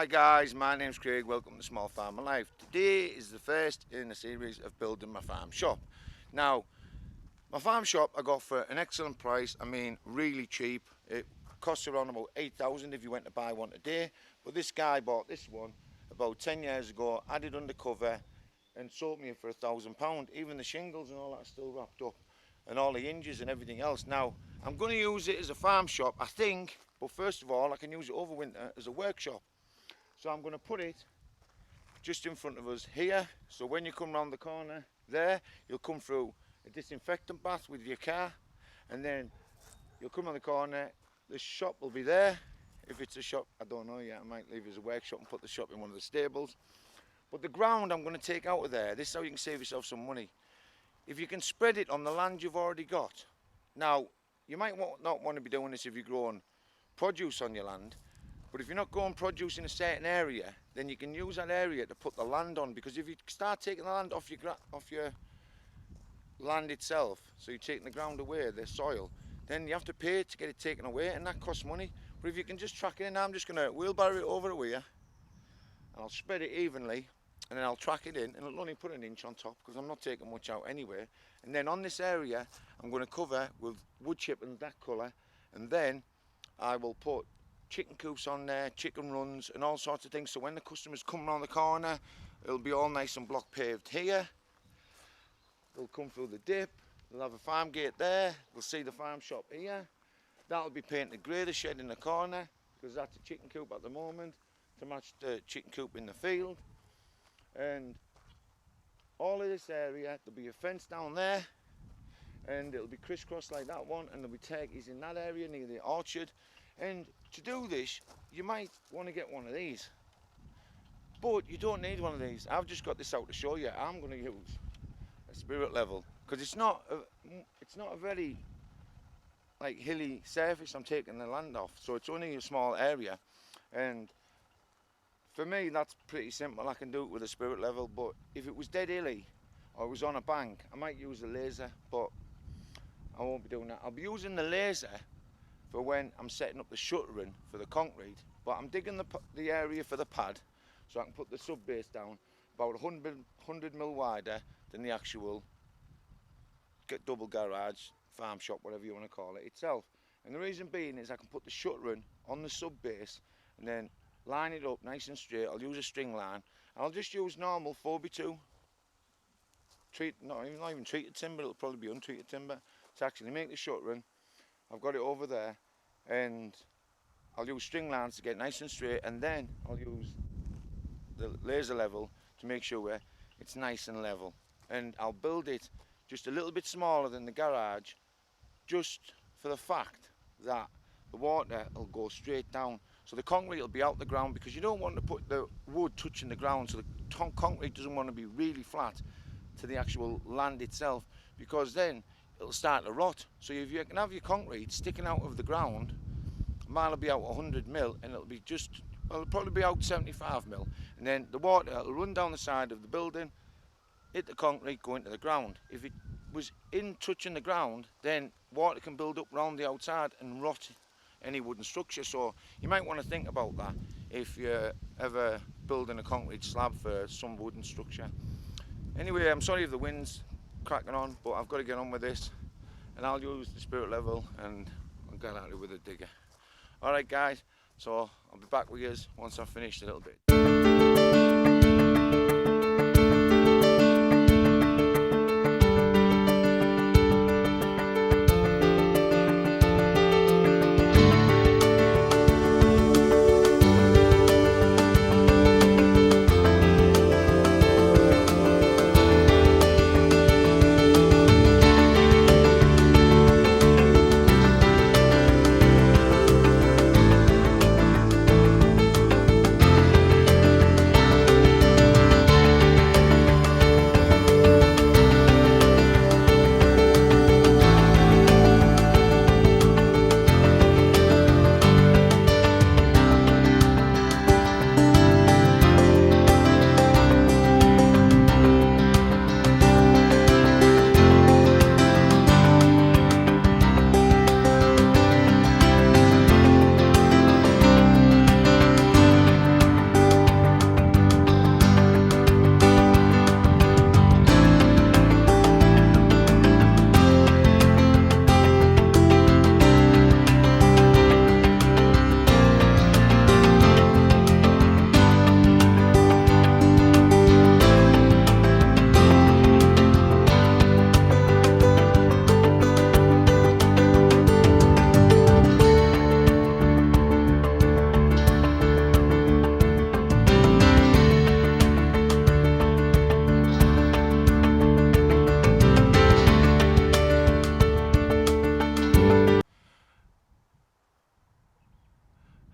Hi guys, my name's Craig, welcome to Small Farmer Life. Today is the first in a series of building my farm shop. Now, my farm shop I got for an excellent price, really cheap. It costs around about 8,000 if you went to buy one today, but this guy bought this one about 10 years ago, added undercover and sold me it for £1,000. Even the shingles and all that are still wrapped up and all the hinges and everything else. Now, I'm going to use it as a farm shop, I think, but first of all I can use it over winter as a workshop. So I'm going to put it just in front of us here, so when you come round the corner there, you'll come through a disinfectant bath with your car, and then you'll come on the corner, the shop will be there. If it's a shop, I don't know yet, I might leave it as a workshop and put the shop in one of the stables. But the ground I'm going to take out of there, this is how you can save yourself some money. If you can spread it on the land you've already got. Now, you might not want to be doing this if you're growing produce on your land, but if you're not growing produce in a certain area, then you can use that area to put the land on, because if you start taking the land off your land itself, so you're taking the ground away, the soil, then you have to pay to get it taken away, and that costs money. But if you can just track it in, I'm just going to wheelbarrow it over here, and I'll spread it evenly, and then I'll track it in, and it'll only put an inch on top, because I'm not taking much out anyway. And then on this area, I'm going to cover with wood chippings that colour, and then I will put chicken coops on there, chicken runs and all sorts of things, so when the customers come around the corner, it'll be all nice and block paved here. They'll come through the dip, they'll have a farm gate there, they'll see the farm shop here. That'll be painted grey, the shed in the corner, because that's a chicken coop at the moment, to match the chicken coop in the field. And all of this area, there'll be a fence down there, and it'll be crisscrossed like that one, and there'll be turkeys in that area near the orchard. And to do this, you might want to get one of these, but you don't need one of these. I've just got this out to show you. I'm going to use a spirit level, because it's not a very hilly surface I'm taking the land off, so it's only a small area, and for me that's pretty simple. I can do it with a spirit level, but if it was dead hilly or it was on a bank, I might use a laser, but I won't be doing that. I'll be using the laser for when I'm setting up the shuttering for the concrete, but I'm digging the area for the pad so I can put the sub base down about 100 mil wider than the actual double garage, farm shop, whatever you want to call it itself. And the reason being is I can put the shuttering on the sub base and then line it up nice and straight. I'll use a string line, and I'll just use normal 4x2 not even treated timber, it'll probably be untreated timber to actually make the shuttering. I've got it over there, and I'll use string lines to get nice and straight, and then I'll use the laser level to make sure it's nice and level. And I'll build it just a little bit smaller than the garage, just for the fact that the water will go straight down. So the concrete will be out the ground, because you don't want to put the wood touching the ground, so the concrete doesn't want to be really flat to the actual land itself, because then it'll start to rot. So if you can have your concrete sticking out of the ground, mine will be out 100 mil, and it'll be it'll probably be out 75 mil, and then the water will run down the side of the building, hit the concrete, go into the ground. If it was in touching the ground, then water can build up around the outside and rot any wooden structure. So you might want to think about that if you're ever building a concrete slab for some wooden structure. Anyway, I'm sorry if the wind's cracking on, but I've got to get on with this, and I'll use the spirit level and I'll get at it with a digger. Alright guys, so I'll be back with you once I've finished a little bit.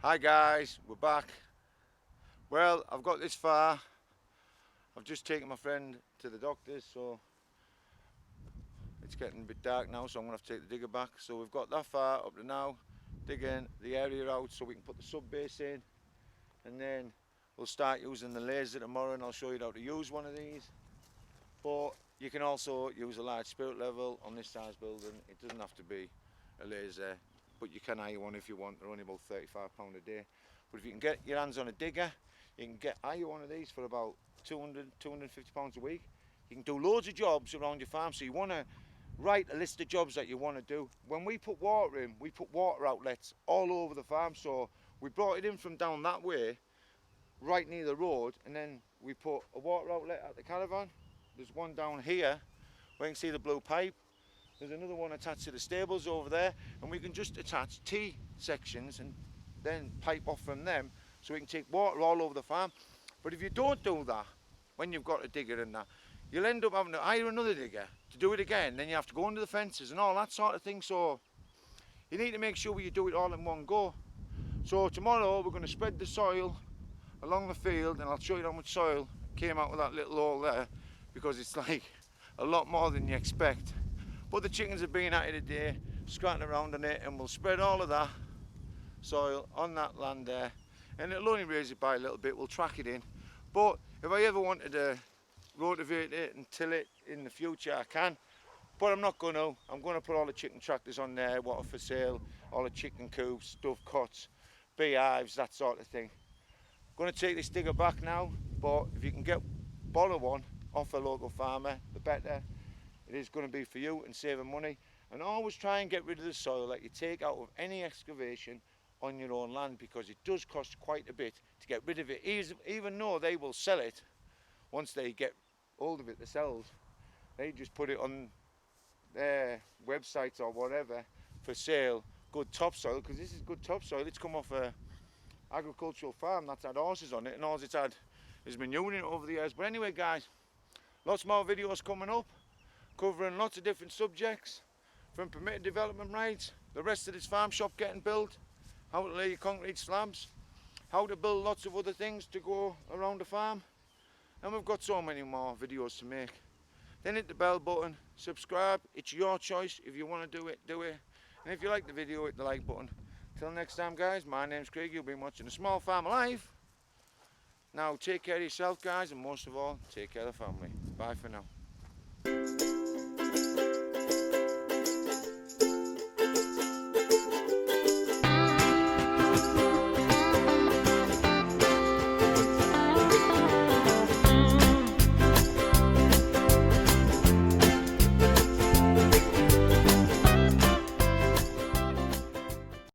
Hi guys, we're back. Well, I've got this far. I've just taken my friend to the doctor's, so it's getting a bit dark now, so I'm going to have to take the digger back. So we've got that far up to now, digging the area out so we can put the sub base in, and then we'll start using the laser tomorrow, and I'll show you how to use one of these. But you can also use a large spirit level on this size building. It doesn't have to be a laser, but you can hire one if you want. They're only about £35 a day. But if you can get your hands on a digger, you can hire one of these for about £200–250 a week. You can do loads of jobs around your farm. So you want to write a list of jobs that you want to do. When we put water in, we put water outlets all over the farm. So we brought it in from down that way, right near the road, and then we put a water outlet at the caravan. There's one down here where you can see the blue pipe. There's another one attached to the stables over there, and we can just attach T sections and then pipe off from them, so we can take water all over the farm. But if you don't do that, when you've got a digger and that, you'll end up having to hire another digger to do it again. Then you have to go under the fences and all that sort of thing. So you need to make sure you do it all in one go. So tomorrow we're going to spread the soil along the field, and I'll show you how much soil came out of that little hole there, because it's like a lot more than you expect. But the chickens have been at it today, scratching around on it, and we'll spread all of that soil on that land there, and it'll only raise it by a little bit. We'll track it in. But if I ever wanted to rotivate it and till it in the future, I can, but I'm not going to. I'm going to put all the chicken tractors on there, what are for sale, all the chicken coops, dove cots, beehives, that sort of thing. I'm going to take this digger back now, but if you can borrow one off a local farmer, the better it is going to be for you and saving money. And always try and get rid of the soil that you take out of any excavation on your own land, because it does cost quite a bit to get rid of it, even though they will sell it once they get hold of it themselves. They just put it on their websites or whatever for sale, good topsoil, because this is good topsoil. It's come off a agricultural farm that's had horses on it, and all it's had is manure in it over the years. But anyway guys, lots more videos coming up covering lots of different subjects, from permitted development rights, the rest of this farm shop getting built, how to lay your concrete slabs, how to build lots of other things to go around the farm, and we've got so many more videos to make. Then hit the bell button, subscribe. It's your choice. If you want to do it, do it. And if you like the video, hit the like button. Till next time guys, my name's Craig. You've been watching A Small Farm Life. Now take care of yourself guys, and most of all, take care of the family. Bye for now.